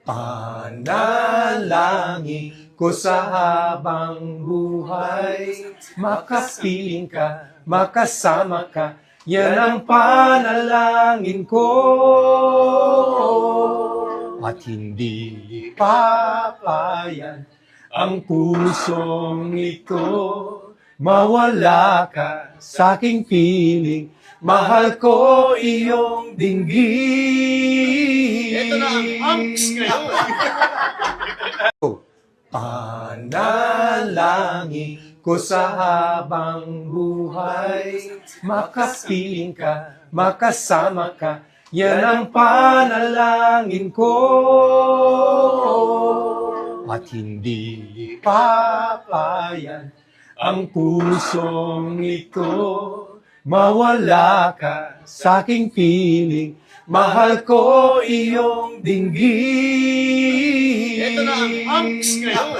Panalangin ko sa habang buhay, makapiling ka, makasama ka, yan ang panalangin ko. At hindi papayan ang pusong ito, mawala ka sa aking piling, mahal ko iyong dinggin. Ito na ang amps ngayon. Panalangin ko sa habang buhay, makapiling ka, makasama ka, yan ang panalangin ko. At hindi papayan ang pusong ito, mawala ka sa aking piling, mahal ko iyong dinggin. Ito na ang amps ngayon.